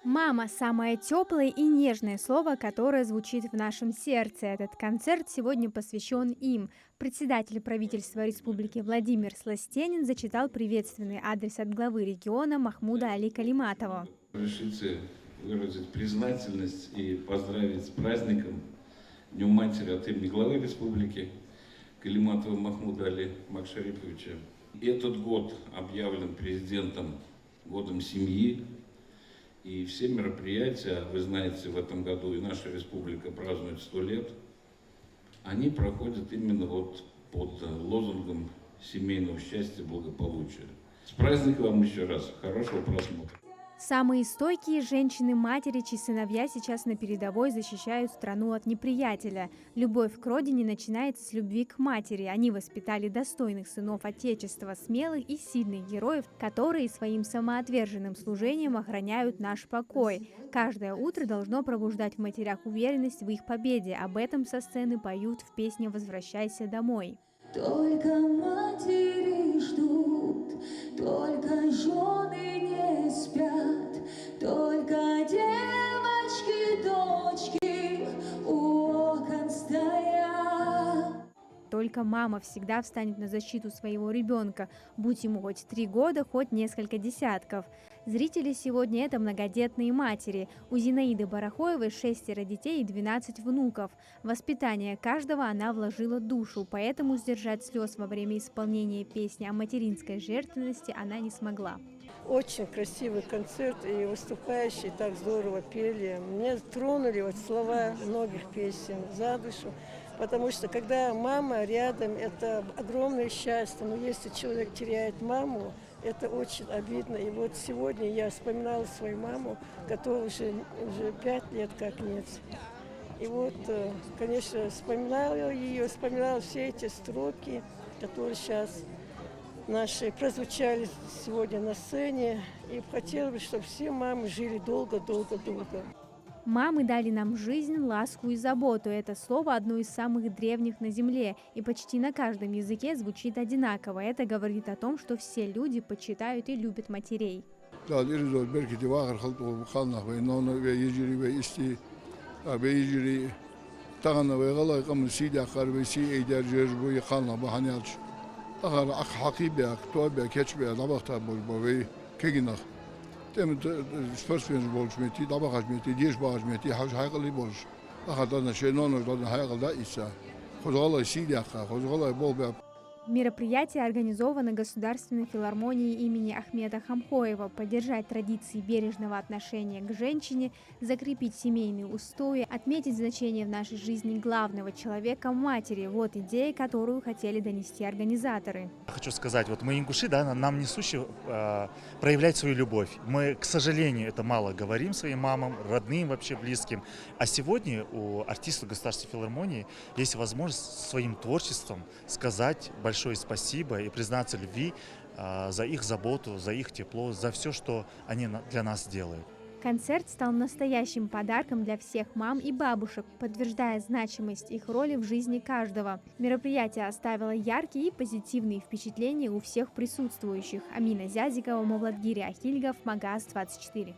Мама – самое теплое и нежное слово, которое звучит в нашем сердце. Этот концерт сегодня посвящен им. Председатель правительства Республики Владимир Сластенин зачитал приветственный адрес от главы региона Махмуда Али Калиматова. Разрешите выразить признательность и поздравить с праздником Днем матери от имени главы республики Калиматова Махмуда Али Макшариповича. Этот год объявлен президентом годом семьи. И все мероприятия, вы знаете, в этом году и наша республика празднует 100 лет, они проходят именно вот под лозунгом семейного счастья, благополучия. С праздником вам еще раз, хорошего просмотра. Самые стойкие женщины-матери, чьи сыновья сейчас на передовой защищают страну от неприятеля. Любовь к родине начинается с любви к матери. Они воспитали достойных сынов Отечества, смелых и сильных героев, которые своим самоотверженным служением охраняют наш покой. Каждое утро должно пробуждать в матерях уверенность в их победе. Об этом со сцены поют в песне «Возвращайся домой». Только матери ждут, только жены не спят, только девочки, дочки у окон стоят. Только мама всегда встанет на защиту своего ребенка, будь ему хоть 3 года, хоть несколько десятков. Зрители сегодня – это многодетные матери. У Зинаиды Барахоевой 6 детей и 12 внуков. В воспитание каждого она вложила душу, поэтому сдержать слез во время исполнения песни о материнской жертвенности она не смогла. Очень красивый концерт, и выступающие так здорово пели. Меня тронули вот слова многих песен за душу, потому что когда мама рядом, это огромное счастье. Но если человек теряет маму, это очень обидно. И вот сегодня я вспоминала свою маму, которая уже 5 лет как нет. И вот, конечно, вспоминала ее, вспоминала все эти строки, которые сейчас наши прозвучали сегодня на сцене. И хотела бы, чтобы все мамы жили долго-долго-долго. Мамы дали нам жизнь, ласку и заботу. Это слово одно из самых древних на земле, и почти на каждом языке звучит одинаково. Это говорит о том, что все люди почитают и любят матерей. Мероприятие организовано Государственной филармонией имени Ахмеда Хамхоева. Поддержать традиции бережного отношения к женщине, закрепить семейные устои, отметить значение в нашей жизни главного человека – матери. Вот идея, которую хотели донести организаторы. Хочу сказать, вот мы ингуши, да, нам несущи проявлять свою любовь. Мы, к сожалению, это мало говорим своим мамам, родным, вообще близким. А сегодня у артистов Государственной филармонии есть возможность своим творчеством сказать большое спасибо и признаться в любви за их заботу, за их тепло, за все, что они для нас делают. Концерт стал настоящим подарком для всех мам и бабушек, подтверждая значимость их роли в жизни каждого. Мероприятие оставило яркие и позитивные впечатления у всех присутствующих. Амина Зязикова, Мовладгири Ахильгов, Магаз 24.